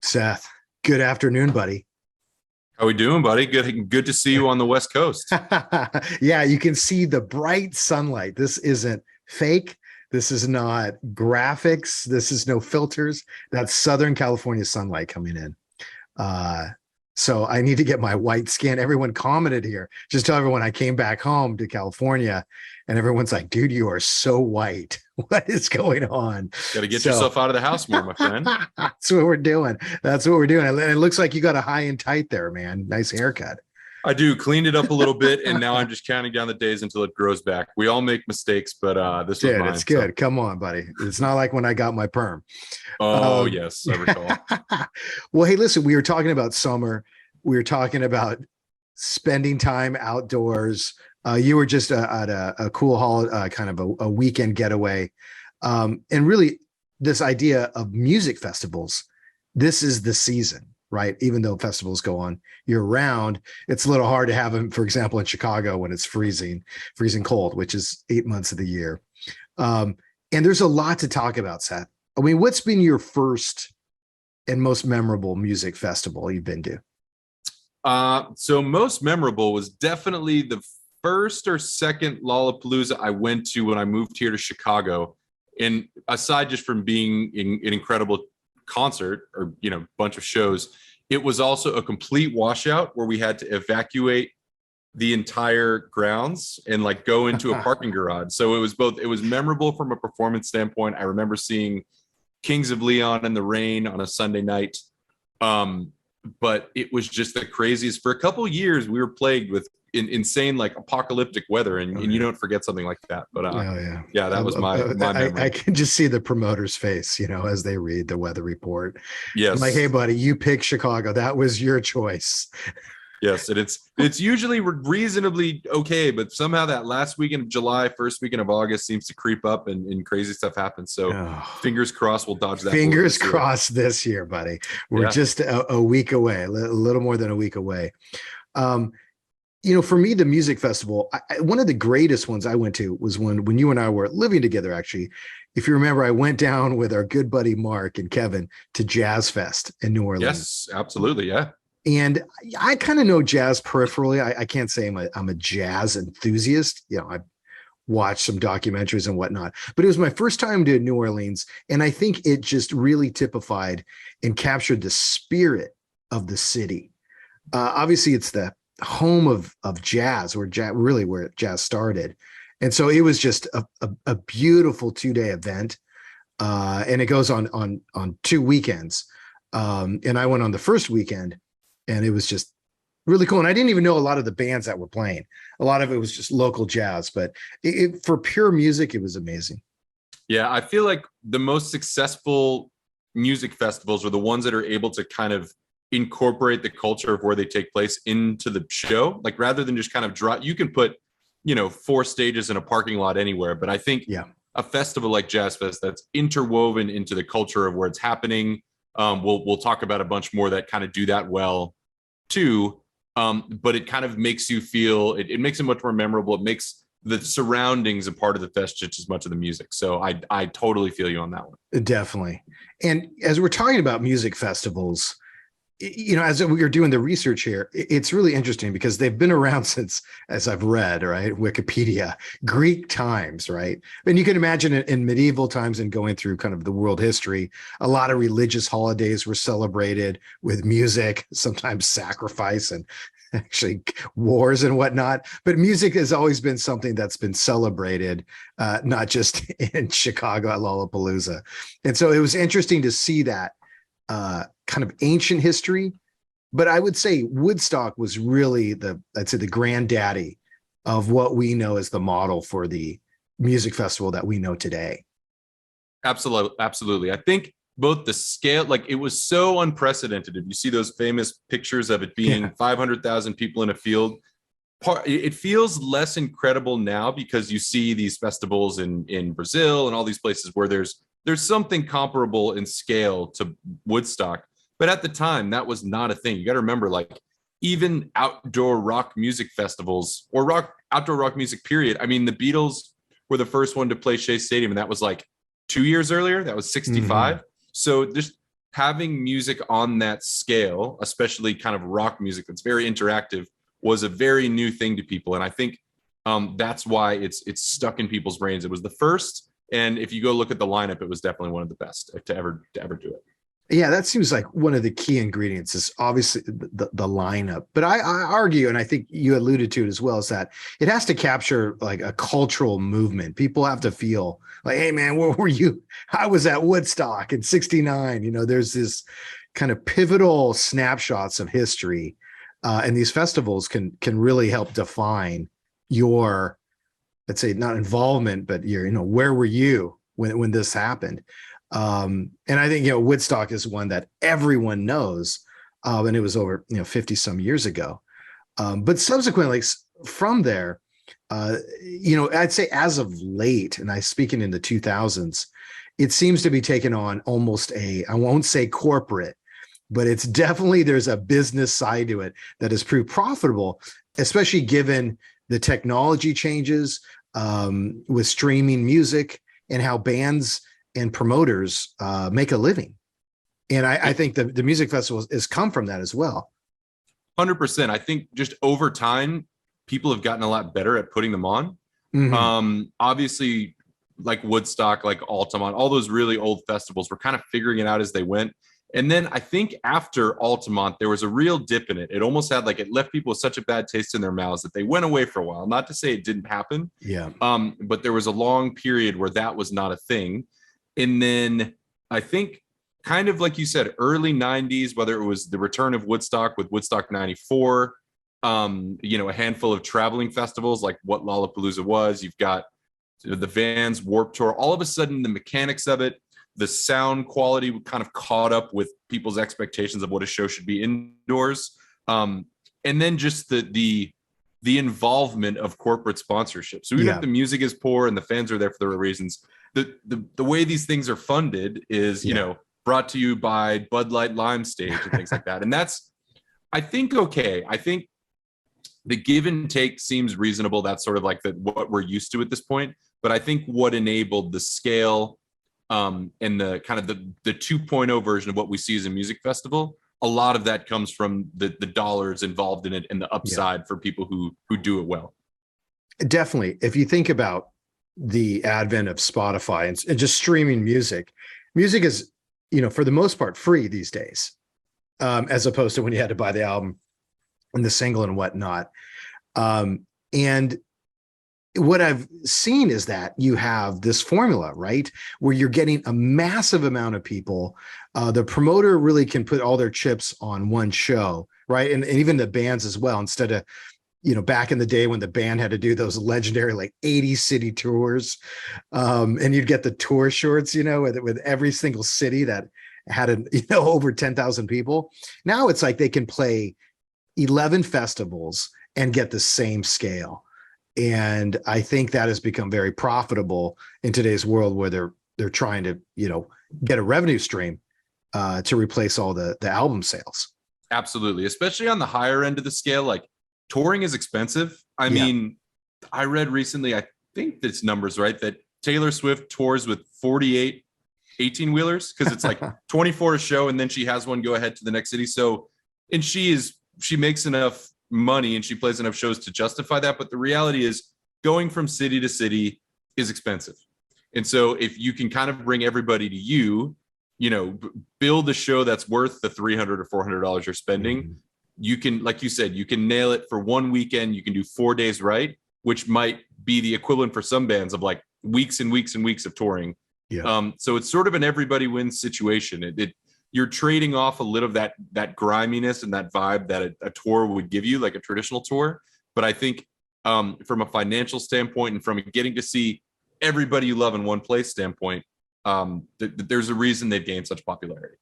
Seth, good afternoon, buddy. How we doing, buddy? Good to see you on the West Coast. Yeah, you can see the bright sunlight. This isn't fake. This is not graphics. This is no filters. That's Southern California sunlight coming in. Uh, so I need to get my white skin. Everyone commented here. Just tell everyone I came back home to California and everyone's like, dude, you are so white. What is going on? Got to get yourself out of the house more, my friend. That's what we're doing. That's what we're doing. And it looks like you got a high and tight there, man. Nice haircut. I do. Cleaned it up a little bit, and now I'm just counting down the days until it grows back. We all make mistakes, but this was mine. It's good. So. Come on, buddy. It's not like when I got my perm. Oh, yes, I recall. Well, hey, listen, we were talking about summer. We were talking about spending time outdoors. You were just at a cool holiday, kind of a weekend getaway. And really, this idea of music festivals, this is the season, right? Even though festivals go on year round, it's a little hard to have them, for example, in Chicago when it's freezing cold, which is 8 months of the year. And there's a lot to talk about, Seth. I mean, what's been your first and most memorable music festival you've been to? So most memorable was definitely the first or second Lollapalooza I went to when I moved here to Chicago. And aside just from being an incredible concert or, bunch of shows, it was also a complete washout where we had to evacuate the entire grounds and go into a parking garage. So it was memorable from a performance standpoint. I remember seeing Kings of Leon in the rain on a Sunday night. But it was just the craziest. For a couple of years, we were plagued with insane apocalyptic weather, and you don't forget something like that. But yeah, that was my memory. I can just see the promoter's face, as they read the weather report. Yes, I'm like, hey, buddy, you picked Chicago. That was your choice. Yes, and it's usually reasonably okay, but somehow that last weekend of July, first weekend of August seems to creep up and crazy stuff happens. So fingers crossed we'll dodge that. Fingers crossed this year, buddy. We're just a week away, a little more than a week away. For me, the music festival, one of the greatest ones I went to was when you and I were living together, actually. If you remember, I went down with our good buddy Mark and Kevin to Jazz Fest in New Orleans. Yes, absolutely. Yeah. And I kind of know jazz peripherally. I can't say I'm a jazz enthusiast. I watched some documentaries and whatnot, but it was my first time to New Orleans. And I think it just really typified and captured the spirit of the city. Obviously, it's the home of jazz, where jazz started. And so it was just a beautiful 2-day event. And it goes on 2 weekends. And I went on the first weekend. And it was just really cool. And I didn't even know a lot of the bands that were playing. A lot of it was just local jazz, but for pure music, it was amazing. Yeah, I feel like the most successful music festivals are the ones that are able to kind of incorporate the culture of where they take place into the show. Rather than just kind of draw, you can put, 4 stages in a parking lot anywhere. But I think a festival like Jazz Fest that's interwoven into the culture of where it's happening. We'll talk about a bunch more that kind of do that well too. But it kind of makes you feel, it makes it much more memorable. It makes the surroundings a part of the fest just as much of the music. So I totally feel you on that one. Definitely. And as we're talking about music festivals, as we were doing the research here, it's really interesting because they've been around since, as I've read, right, Wikipedia, Greek times, right? And you can imagine it in medieval times and going through kind of the world history, a lot of religious holidays were celebrated with music, sometimes sacrifice and actually wars and whatnot. But music has always been something that's been celebrated, not just in Chicago at Lollapalooza. And so it was interesting to see that kind of ancient history, but I would say Woodstock was really the granddaddy of what we know as the model for the music festival that we know today. Absolutely. I think both the scale, it was so unprecedented. If you see those famous pictures of it being 500,000 people in a field, it feels less incredible now because you see these festivals in Brazil and all these places where there's something comparable in scale to Woodstock. But at the time, that was not a thing. You got to remember, even outdoor rock music festivals or outdoor rock music period. I mean, the Beatles were the first one to play Shea Stadium, and that was 2 years earlier. That was 65. So just having music on that scale, especially kind of rock music that's very interactive, was a very new thing to people. And I think that's why it's stuck in people's brains. It was the first, and if you go look at the lineup, it was definitely one of the best to ever do it. Yeah, that seems like one of the key ingredients is obviously the lineup. But I argue, and I think you alluded to it as well, is that it has to capture like a cultural movement. People have to feel like, hey man, where were you? I was at Woodstock in '69. You know, there's this kind of pivotal snapshots of history, and these festivals can really help define your, let's say, not involvement, but your, you know, where were you when this happened? And I think, you know, Woodstock is one that everyone knows, and it was over, you know, 50 some years ago. But subsequently from there, you know, I'd say as of late, and I speaking in the 2000s, it seems to be taken on almost I won't say corporate, but it's definitely, there's a business side to it that has proved profitable, especially given the technology changes with streaming music and how bands and promoters make a living. And I think the music festival has come from that as well. 100%. I think just over time, people have gotten a lot better at putting them on. Obviously, like Woodstock, like Altamont, all those really old festivals were kind of figuring it out as they went. And then I think after Altamont, there was a real dip in it. It almost had like, it left people with such a bad taste in their mouths that they went away for a while. Not to say it didn't happen. Yeah. But there was a long period where that was not a thing. And then I think kind of like you said, early 90s, whether it was the return of Woodstock with Woodstock 94, you know, a handful of traveling festivals like what Lollapalooza was, you've got the Vans Warped Tour, all of a sudden the mechanics of it, the sound quality kind of caught up with people's expectations of what a show should be indoors. And then just the involvement of corporate sponsorship. So even if the music is poor and the fans are there for the reasons, the way these things are funded is, you know, brought to you by Bud Light Lime Stage and things like that. And that's, I think, okay. I think the give and take seems reasonable. That's sort of like what we're used to at this point. But I think what enabled the scale and the kind of the 2.0 version of what we see as a music festival, a lot of that comes from the dollars involved in it and the upside for people who do it well. Definitely. If you think about the advent of Spotify and just streaming music is, you know, for the most part free these days, as opposed to when you had to buy the album and the single and whatnot. And what I've seen is that you have this formula, right, where you're getting a massive amount of people. The promoter really can put all their chips on one show, right? And even the bands as well, instead of, you know, back in the day when the band had to do those legendary like 80 city tours, and you'd get the tour shorts, you know, with every single city that had you know, over 10,000 people. Now it's like they can play 11 festivals and get the same scale. And I think that has become very profitable in today's world where they're trying to, you know, get a revenue stream to replace all the album sales. Absolutely. Especially on the higher end of the scale, like touring is expensive. I mean, I read recently, I think this number's right, that Taylor Swift tours with 48 18-wheelers because it's like 24 a show and then she has one go ahead to the next city. So, and she makes enough money and she plays enough shows to justify that. But the reality is going from city to city is expensive. And so if you can kind of bring everybody to you know, build a show that's worth the $300 or $400 you're spending, you can, like you said, you can nail it for one weekend. You can do 4 days right, which might be the equivalent for some bands of like weeks and weeks and weeks of touring. So it's sort of an everybody wins situation. You're trading off a little of that griminess and that vibe that a tour would give you, like a traditional tour. But I think from a financial standpoint and from getting to see everybody you love in one place standpoint, there's a reason they've gained such popularity.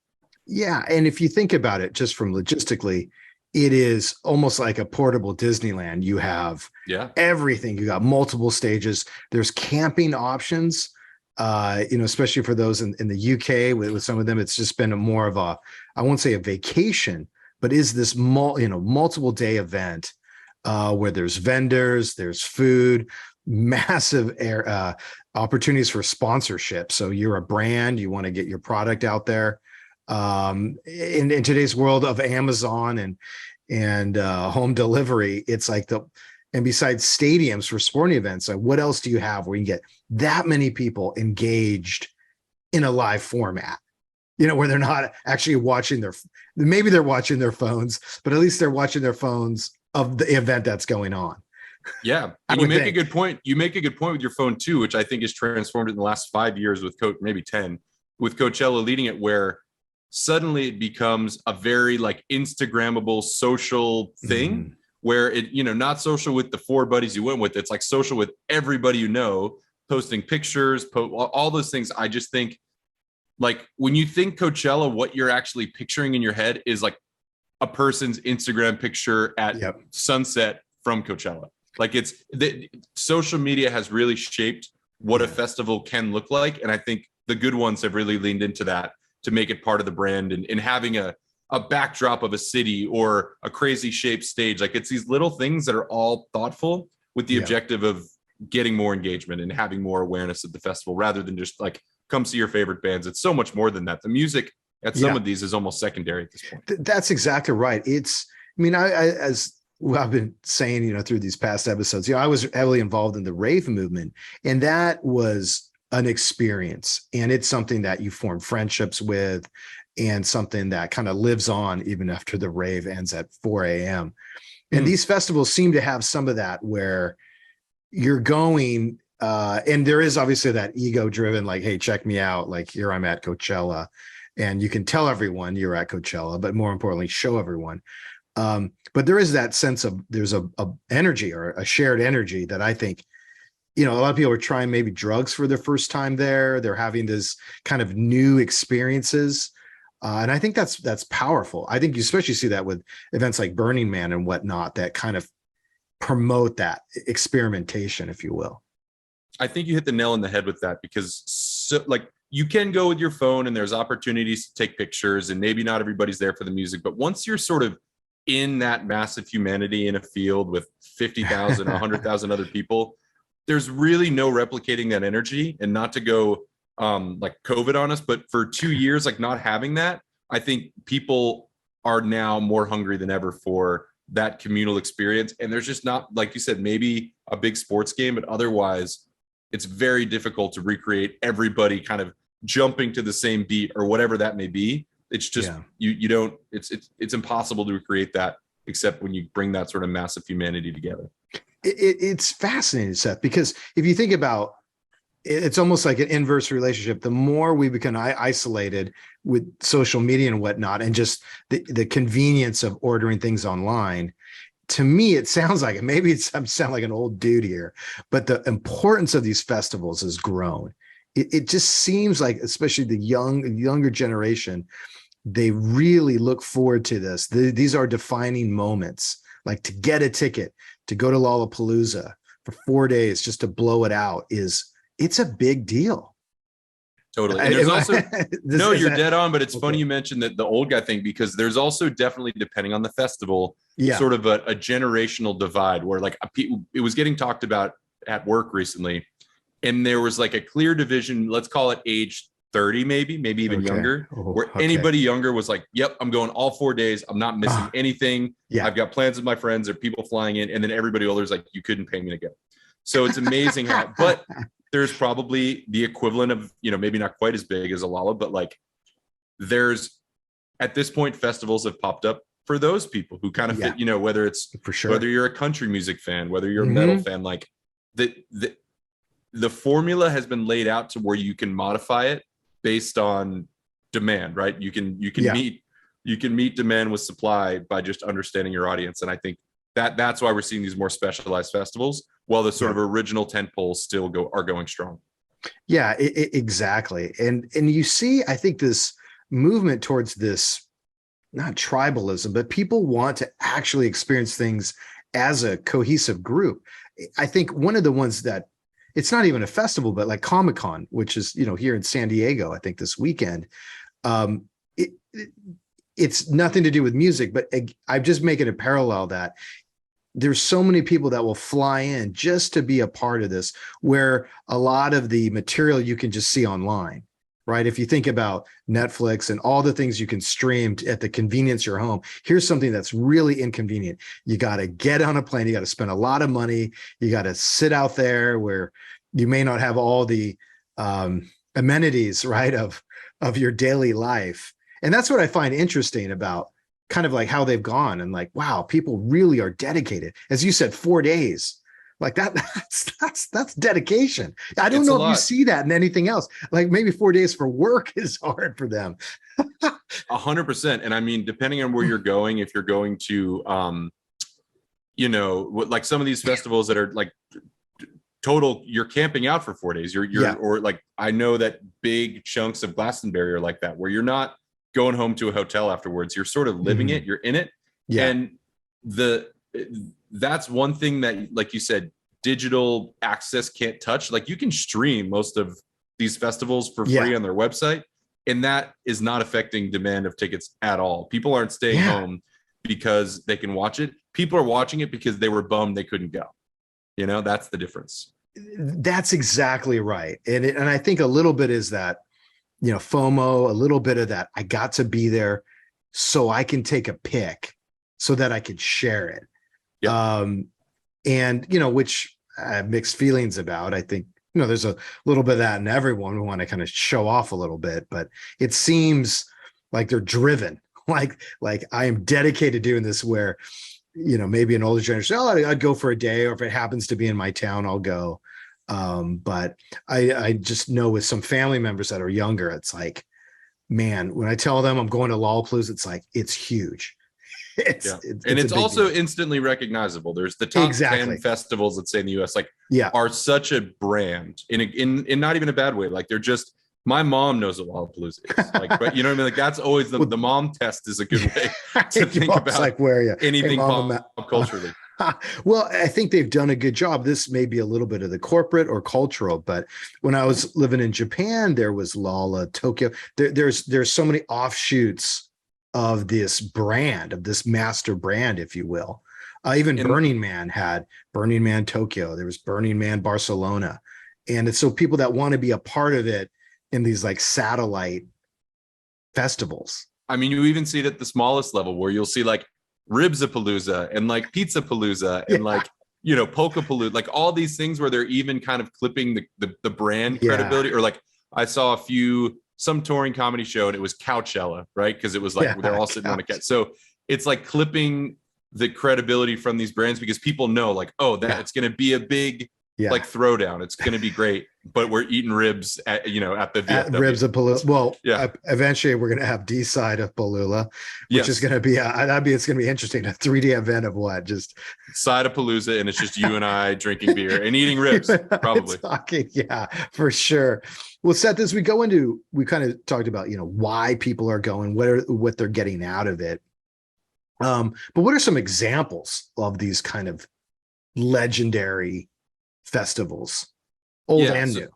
Yeah. And if you think about it, just from logistically, it is almost like a portable Disneyland. You have everything. You got multiple stages. There's camping options. You know, especially for those in the UK, with some of them, it's just been more of a, I won't say a vacation, but is this multiple day event where there's vendors, there's food, massive opportunities for sponsorship. So you're a brand, you want to get your product out there. In today's world of Amazon and home delivery, it's like and besides stadiums for sporting events, like what else do you have where you get that many people engaged in a live format? Where they're not actually watching maybe they're watching their phones, but at least they're watching their phones of the event that's going on. Yeah. And you make a good point. You make a good point with your phone too, which I think is transformed in the last 5 years with maybe 10, with Coachella leading it, where suddenly it becomes a very like Instagrammable social thing where it, not social with the 4 buddies you went with. It's like social with everybody, posting pictures, all those things. I just think, like, when you think Coachella, what you're actually picturing in your head is like a person's Instagram picture at sunset from Coachella. Like, social media has really shaped what a festival can look like. And I think the good ones have really leaned into that to make it part of the brand, and having a backdrop of a city or a crazy shaped stage. Like, it's these little things that are all thoughtful with the objective of getting more engagement and having more awareness of the festival, rather than just like, come see your favorite bands. It's so much more than that. The music at some of these is almost secondary at this point. That's exactly right. As I've been saying, through these past episodes, I was heavily involved in the rave movement, and that was an experience. And it's something that you form friendships with, and something that kind of lives on even after the rave ends at 4 a.m. And these festivals seem to have some of that, where you're going, and there is obviously that ego driven, like, hey, check me out. Like, here I'm at Coachella, and you can tell everyone you're at Coachella, but more importantly, show everyone. But there is that sense of there's a energy, or a shared energy, that I think, a lot of people are trying maybe drugs for their first time there. They're having this kind of new experiences. And I think that's powerful. I think you especially see that with events like Burning Man and whatnot, that kind of promote that experimentation, if you will. I think you hit the nail on the head with that, because you can go with your phone and there's opportunities to take pictures, and maybe not everybody's there for the music, but once you're sort of in that massive humanity in a field with 50,000, 100,000 other people, there's really no replicating that energy. And not to go like COVID on us, but for 2 years, like, not having that, I think people are now more hungry than ever for that communal experience. And there's just not, like you said, maybe a big sports game, but otherwise it's very difficult to recreate everybody kind of jumping to the same beat or whatever that may be. It's just, you don't, it's impossible to recreate that, except when you bring that sort of massive humanity together. It's fascinating, Seth, because if you think about it's almost like an inverse relationship. The more we become isolated with social media and whatnot, and just the convenience of ordering things online, to me, it sounds like, and maybe I sound like an old dude here, but the importance of these festivals has grown. It just seems like, especially the younger generation, they really look forward to this. These are defining moments, like to get a ticket to go to Lollapalooza for 4 days just to blow it out it's a big deal. Totally. And there's also, no, you're dead on, but it's funny you mentioned that the old guy thing, because there's also definitely, depending on the festival, sort of a generational divide, where like it was getting talked about at work recently. And there was like a clear division, let's call it age 30, maybe even younger, where anybody younger was like, yep, I'm going all 4 days. I'm not missing anything. I've got plans with my friends, or people flying in. And then everybody older is like, you couldn't pay me to go. So it's amazing how, but there's probably the equivalent of, maybe not quite as big as a Lolla, but like there's, at this point, festivals have popped up for those people who kind of fit, whether it's for sure, whether you're a country music fan, whether you're a metal fan, like the formula has been laid out to where you can modify it based on demand, right? You can meet demand with supply by just understanding your audience. And I think that's why we're seeing these more specialized festivals, while the sort of original tentpoles still are going strong. Yeah, exactly. And you see, I think this movement towards this, not tribalism, but people want to actually experience things as a cohesive group. I think one of the ones that, it's not even a festival, but like Comic-Con, which is, here in San Diego, I think this weekend, it's nothing to do with music, but I'm just making a parallel that there's so many people that will fly in just to be a part of this, where a lot of the material you can just see online. right? If you think about Netflix and all the things you can stream at the convenience of your home, here's something that's really inconvenient. You got to get on a plane. You got to spend a lot of money. You got to sit out there where you may not have all the amenities, right, of your daily life. And that's what I find interesting about kind of like how they've gone, and like, wow, people really are dedicated. As you said, 4 days. Like that's dedication. I don't It's a know if you lot. see that in anything else. Like maybe 4 days for work is hard for them. 100%. And I mean, depending on where you're going, if you're going to, like some of these festivals that are like total, you're camping out for 4 days. Or like, I know that big chunks of Glastonbury are like that, where you're not going home to a hotel afterwards. You're sort of living it. You're in it. Yeah. And that's one thing that, like you said, digital access can't touch. Like you can stream most of these festivals for free on their website, and that is not affecting demand of tickets at all. People aren't staying home because they can watch it. People are watching it because they were bummed they couldn't go. That's the difference. That's exactly right. And I think a little bit is that, FOMO, a little bit of that. I got to be there so I can take a pic so that I could share it. Yeah. And, which I have mixed feelings about. I think, there's a little bit of that in everyone. We want to kind of show off a little bit, but it seems like they're driven. Like I am dedicated to doing this, where, maybe an older generation, I'd go for a day, or if it happens to be in my town, I'll go. But I just know with some family members that are younger, it's like, man, when I tell them I'm going to Lollapalooza, it's like, it's huge. It's also deal. Instantly recognizable. There's the top 10 festivals, let's say, in the US, like are such a brand in not even a bad way. Like they're just, my mom knows what Lollapalooza is. Like, but you know what I mean? Like that's always the mom test is a good way to think about like where you anything pop culturally. Well, I think they've done a good job. This may be a little bit of the corporate or cultural, but when I was living in Japan, there was Lolla, Tokyo. There's so many offshoots of this brand, of this master brand, if you will. Even Burning Man had Burning Man Tokyo. There was Burning Man Barcelona. And it's so people that want to be a part of it in these like satellite festivals. I mean, you even see it at the smallest level, where you'll see like Ribsapalooza and like Pizzapalooza and like, Polkapalooza, like all these things where they're even kind of clipping the brand credibility. Or like I saw some touring comedy show, and it was Couchella, right? Because it was like they're all sitting on a couch. So it's like clipping the credibility from these brands, because people know like, oh, that it's going to be a big like throwdown. It's going to be great, but we're eating ribs at the VFW. Ribs of Palooza. Well, eventually we're going to have D side of Palooza, which is going to be it's going to be interesting. A 3D event of what? Just side of Palooza, and it's just you and I drinking beer and eating ribs, probably. Yeah, for sure. Well, Seth, as we kind of talked about, why people are going, what they're getting out of it. But what are some examples of these kind of legendary festivals, old and new?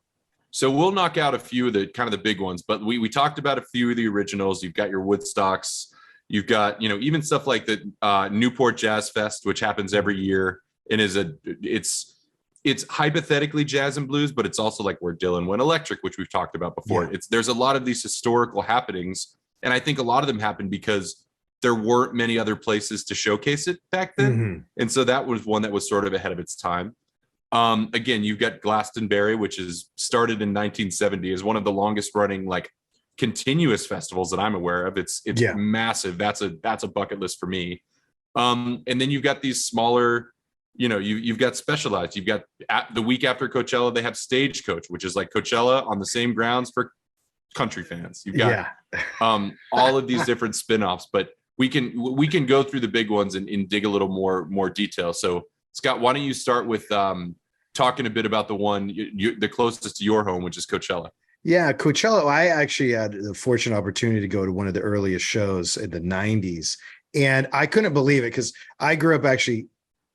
So we'll knock out a few of the kind of the big ones, but we talked about a few of the originals. You've got your Woodstocks, you've got, even stuff like the Newport Jazz Fest, which happens every year and it's hypothetically jazz and blues, but it's also like where Dylan went electric, which we've talked about before. There's a lot of these historical happenings, and I think a lot of them happened because there weren't many other places to showcase it back then. And so that was one that was sort of ahead of its time. Again, you've got Glastonbury, which is started in 1970, is one of the longest running like continuous festivals that I'm aware of. It's massive. That's a bucket list for me. And then you've got these smaller, you've got Specialized. You've got the week after Coachella, they have Stagecoach, which is like Coachella on the same grounds for country fans. You've got all of these different spin-offs, but we can go through the big ones and dig a little more detail. So Scott, why don't you start with talking a bit about the one the closest to your home, which is Coachella? Yeah, Coachella. I actually had the fortunate opportunity to go to one of the earliest shows in the 90s. And I couldn't believe it because I grew up actually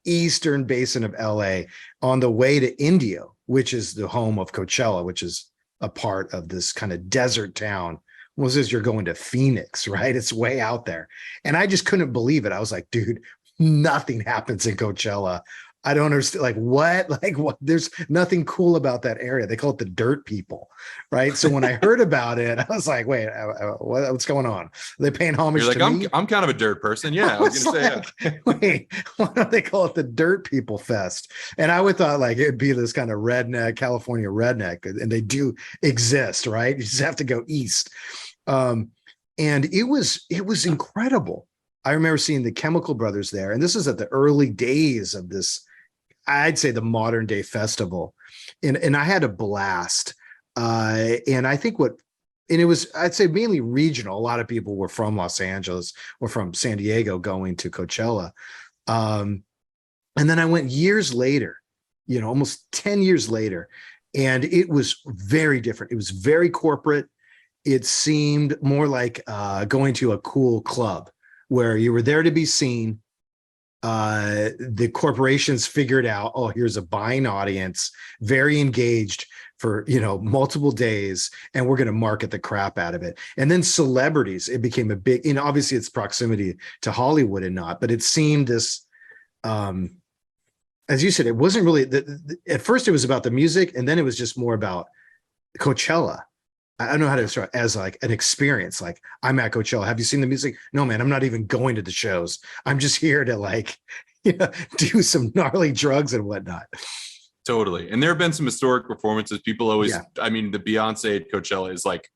eastern basin of LA on the way to Indio, which is the home of Coachella, which is a part of this kind of desert town. Well, this is you're going to Phoenix, right? It's way out there. And I just couldn't believe it. I was like, dude, nothing happens in Coachella I don't understand. Like what? Like what? There's nothing cool about that area. They call it the dirt people, right? So when I heard about it, I was like, wait, what's going on? Are they paying You're homage like, to me? I'm kind of a dirt person. I Yeah, I was was gonna say, like, yeah. wait, why don't they call it the Dirt People Fest? And I would thought like it'd be this kind of redneck, California redneck, and they do exist, right? You just have to go east. Um, and it was incredible. I remember seeing the Chemical Brothers there, and this is at the early days of this, I'd say the modern day festival. And I had a blast. And I think and it was, I'd say mainly regional. A lot of people were from Los Angeles or from San Diego going to Coachella. Um, and then I went years later, almost 10 years later, and it was very different. It was very corporate. It seemed more like going to a cool club where you were there to be seen. The corporations figured out, oh, here's a buying audience, very engaged for multiple days, and we're going to market the crap out of it. And then celebrities, it became a big, obviously it's proximity to Hollywood and not, but it seemed this, as you said, it wasn't really at first it was about the music, and then it was just more about Coachella. I don't know how to describe it, as like an experience. Like, I'm at Coachella. Have you seen the music? No, man, I'm not even going to the shows. I'm just here to like, do some gnarly drugs and whatnot. Totally. And there have been some historic performances. People always, Yeah. I mean, the Beyonce at Coachella is like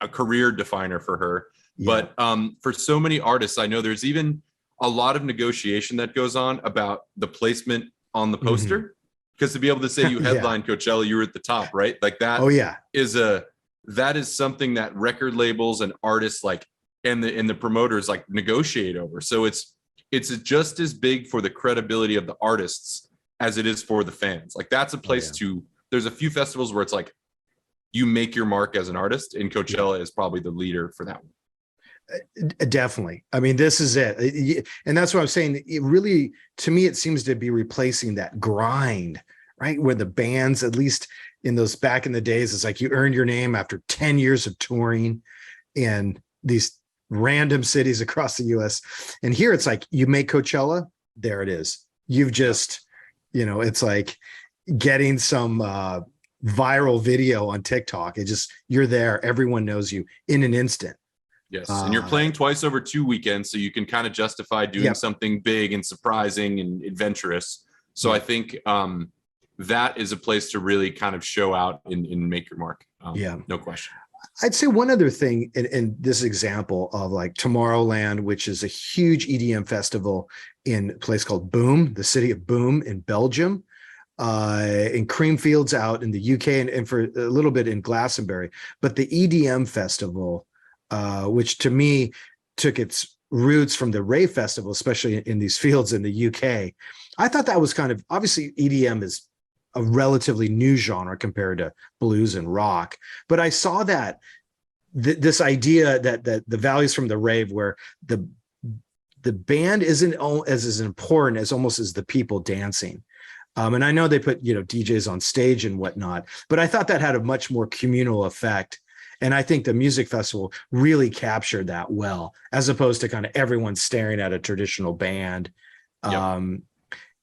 a career definer for her. Yeah. But for so many artists, I know there's even a lot of negotiation that goes on about the placement on the poster. Because to be able to say you headlined Coachella, you were at the top, right? Like that Oh yeah. That is something that record labels and artists like and the promoters like negotiate over. So it's just as big for the credibility of the artists as it is for the fans. Like that's a place there's a few festivals where it's like you make your mark as an artist, and Coachella is probably the leader for that one. Definitely. I mean, this is it. And that's what I'm saying. It really, to me, it seems to be replacing that grind, right? Where the bands, at least in those back in the days, it's like you earned your name after 10 years of touring in these random cities across the US. And here it's like you make Coachella, there it is. You've just, it's like getting some viral video on TikTok. You're there. Everyone knows you in an instant. Yes. And you're playing twice over 2 weekends, so you can kind of justify doing something big and surprising and adventurous. So I think that is a place to really kind of show out and make your mark. No question. I'd say one other thing in this example of like Tomorrowland, which is a huge EDM festival in a place called Boom, the city of Boom in Belgium, in Creamfields out in the UK, and for a little bit in Glastonbury. But the EDM festival, which to me took its roots from the rave festival, especially in these fields in the UK. I thought that was kind of, obviously EDM is a relatively new genre compared to blues and rock, but I saw that this idea that the values from the rave, where the band isn't as important as almost as the people dancing. And I know they put DJs on stage and whatnot, but I thought that had a much more communal effect. And I think the music festival really captured that well, as opposed to kind of everyone staring at a traditional band.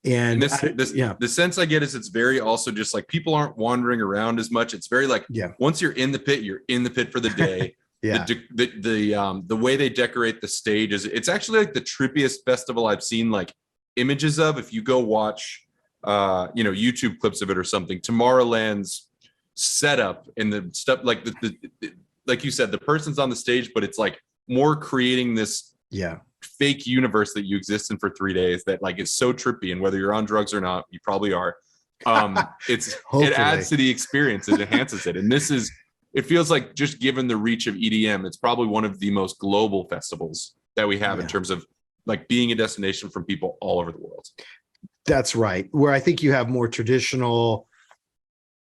And the sense I get is it's very also just like people aren't wandering around as much. It's very like once you're in the pit, you're in the pit for the day. The way they decorate the stage it's actually like the trippiest festival I've seen like images of. If you go watch YouTube clips of it or something, Tomorrowland's setup and the stuff like like you said, the person's on the stage, but it's like more creating this fake universe that you exist in for 3 days that like is so trippy, and whether you're on drugs or not, you probably are. It adds to the experience, it enhances it. And it feels like, just given the reach of EDM, it's probably one of the most global festivals that we have in terms of like being a destination from people all over the world. That's right. Where I think you have more traditional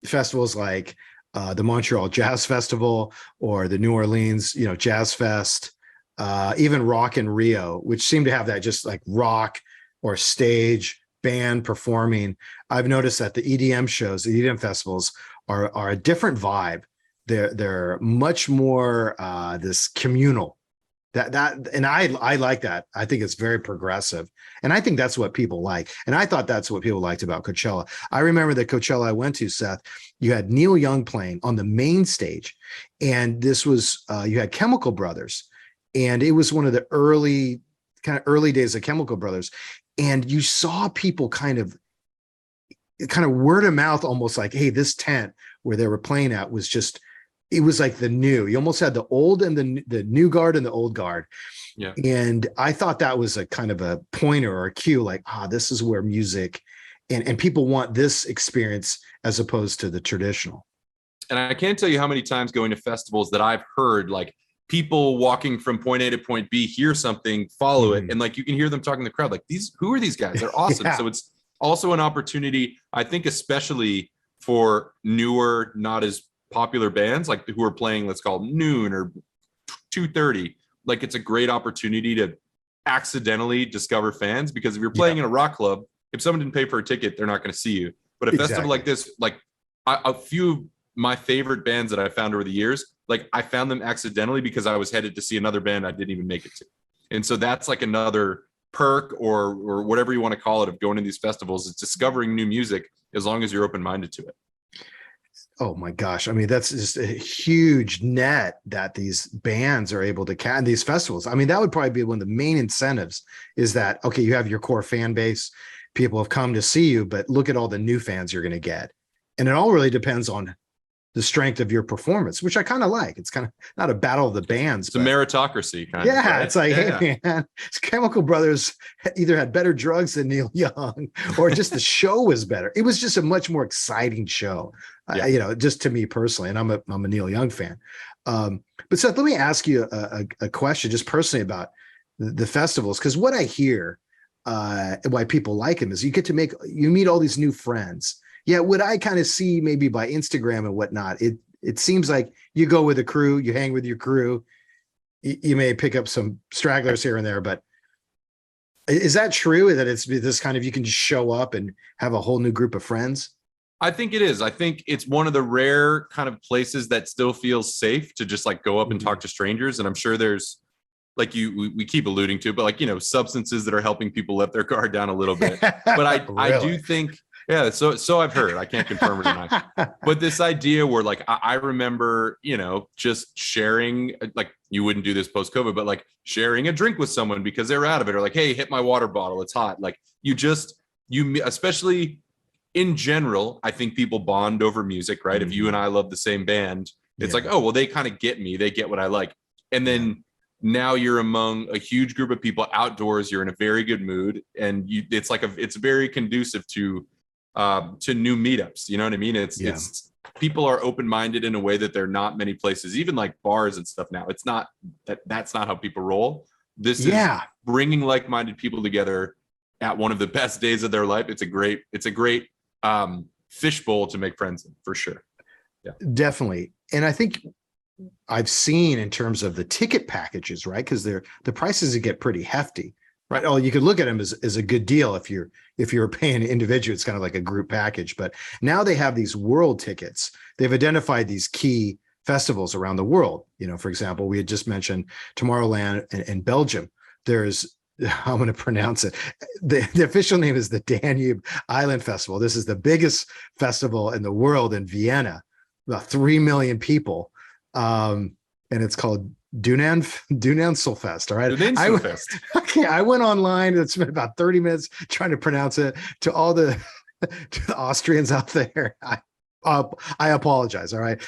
festivals like the Montreal Jazz Festival or the New Orleans, Jazz Fest, even Rock in Rio, which seem to have that just like rock or stage band performing. I've noticed that the EDM shows, the EDM festivals are a different vibe. They're much more this communal And I like that. I think it's very progressive. And I think that's what people like. And I thought that's what people liked about Coachella. I remember the Coachella I went to, Seth, you had Neil Young playing on the main stage. And this was, you had Chemical Brothers. And it was one of the early days of Chemical Brothers. And you saw people kind of word of mouth, almost like, hey, this tent where they were playing at was just, it was like the new. You almost had the old and the new guard and the old guard. Yeah. And I thought that was a kind of a pointer or a cue, like, this is where music and people want this experience as opposed to the traditional. And I can't tell you how many times going to festivals that I've heard like people walking from point A to point B, hear something, follow it. And like, you can hear them talking to the crowd, like who are these guys? They're awesome. Yeah. So it's also an opportunity, I think, especially for newer, not as popular bands, like who are playing, let's call it noon or 2:30. Like, it's a great opportunity to accidentally discover fans, because if you're playing in a rock club, if someone didn't pay for a ticket, they're not going to see you. But a festival like this, like a few of my favorite bands that I found over the years, like I found them accidentally because I was headed to see another band I didn't even make it to. And so that's like another perk or whatever you want to call it of going to these festivals, is discovering new music as long as you're open-minded to it. Oh my gosh. I mean, that's just a huge net that these bands are able to catch these festivals. I mean, that would probably be one of the main incentives, is that, okay, you have your core fan base, people have come to see you, but look at all the new fans you're going to get. And it all really depends on the strength of your performance, which I kind of like. It's kind of not a battle of the bands. It's a meritocracy kind of. Yeah, right? It's like, hey man, Chemical Brothers either had better drugs than Neil Young, or just the show was better. It was just a much more exciting show, just to me personally. And I'm a Neil Young fan. But Seth, let me ask you a question, just personally, about the festivals, because what I hear, why people like them, is you meet all these new friends. Yeah, what I kind of see maybe by Instagram and whatnot, it seems like you go with a crew, you hang with your crew, you may pick up some stragglers here and there, but is that true, that it's this kind of, you can just show up and have a whole new group of friends? I think it is. I think it's one of the rare kind of places that still feels safe to just like go up and talk to strangers. And I'm sure there's, like we keep alluding to, but like, substances that are helping people let their guard down a little bit. But I do think, yeah, so I've heard, I can't confirm or deny, but this idea where like, I remember, just sharing, like you wouldn't do this post COVID, but like sharing a drink with someone because they were out of it, or like, hey, hit my water bottle, it's hot. Like you especially in general, I think people bond over music, right? If you and I love the same band, it's like, oh, well, they kind of get me, they get what I like. And then now you're among a huge group of people outdoors, you're in a very good mood, and it's very conducive to new meetups. You know what I mean? It's people are open-minded in a way that they're not many places, even like bars and stuff now. It's not that's not how people roll. This is bringing like-minded people together at one of the best days of their life. It's a great fishbowl to make friends in, for sure. Yeah, definitely. And I think I've seen, in terms of the ticket packages, right? Because the prices get pretty hefty, right? Oh, you could look at them as a good deal if you're paying individual. It's kind of like a group package. But now they have these world tickets. They've identified these key festivals around the world. For example, we had just mentioned Tomorrowland in Belgium. There's, I'm going to pronounce it. The official name is the Danube Island Festival. This is the biggest festival in the world in Vienna, about 3 million people. And it's called Dunansulfest. All right. Dunansulfest. Okay. I went online. It's been about 30 minutes trying to pronounce it, to all the Austrians out there. I apologize. All right.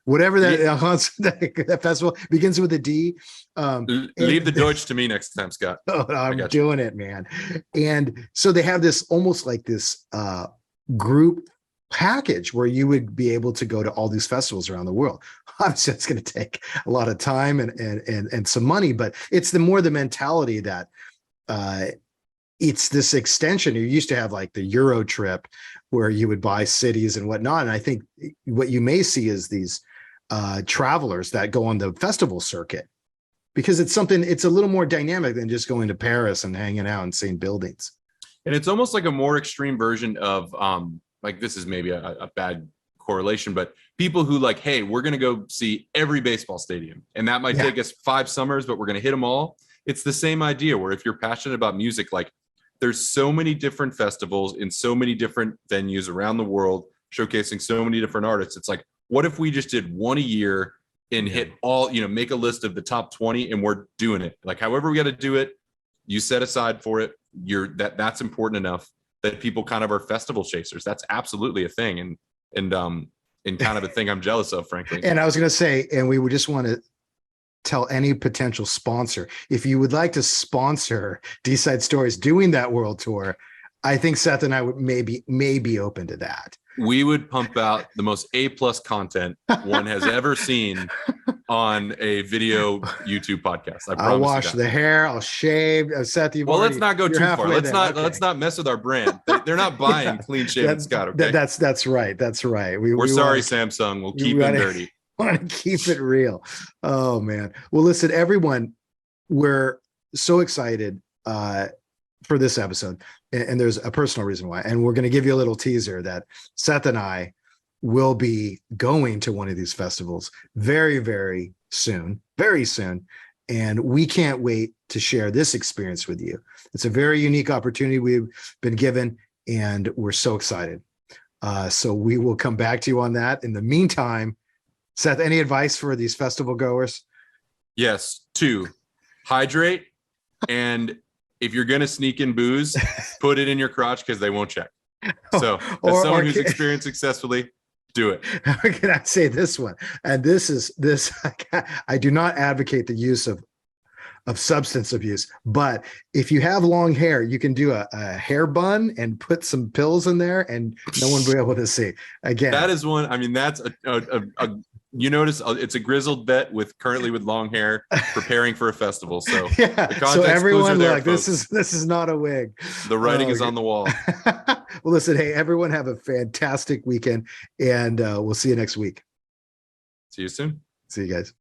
Whatever that festival begins with a D. Leave the Deutsch to me next time, Scott. I'm doing it, man. And so they have this almost like this group package where you would be able to go to all these festivals around the world. Obviously, it's going to take a lot of time and some money, but it's the mentality that it's this extension. You used to have like the Euro trip where you would buy cities and whatnot. And I think what you may see is these travelers that go on the festival circuit, because it's a little more dynamic than just going to Paris and hanging out and seeing buildings. And it's almost like a more extreme version of, like, this is maybe a bad correlation, but people who like, hey, we're going to go see every baseball stadium, and that might take us 5 summers, but we're going to hit them all. It's the same idea where if you're passionate about music, like there's so many different festivals in so many different venues around the world showcasing so many different artists. It's like, what if we just did one a year and hit all, make a list of the top 20 and we're doing it. Like however we got to do it, you set aside for it. That's important enough that people kind of are festival chasers. That's absolutely a thing. And kind of a thing I'm jealous of, frankly. And I was going to say, and we would just want to tell any potential sponsor, if you would like to sponsor D-Side Stories doing that world tour, I think Seth and I would maybe open to that. We would pump out the most A+ content one has ever seen on a video YouTube podcast. I promise. I'll wash the hair. I'll shave. Seth, let's not go too far. Let's not mess with our brand. They're not buying clean shaven Scott. Okay, that's right. That's right. We're sorry, Samsung. We'll keep it dirty. Want to keep it real. Oh man. Well, listen, everyone, we're so excited for this episode, and there's a personal reason why. And we're going to give you a little teaser that Seth and I will be going to one of these festivals very, very soon, and we can't wait to share this experience with you. It's a very unique opportunity we've been given, and we're so excited. So we will come back to you on that. In the meantime, Seth, any advice for these festival goers? Yes, 2, hydrate, and if you're going to sneak in booze, put it in your crotch because they won't check. So as someone who's experienced successfully, do it. Can I say this one? And this, I do not advocate the use of substance abuse, but if you have long hair, you can do a hair bun and put some pills in there and no one will be able to see. Again, that is one. I mean, that's a you notice it's a grizzled vet currently with long hair preparing for a festival. So so everyone, look, this is not a wig. The writing is on the wall. Well, listen, hey, everyone have a fantastic weekend, and we'll see you next week. See you soon. See you guys.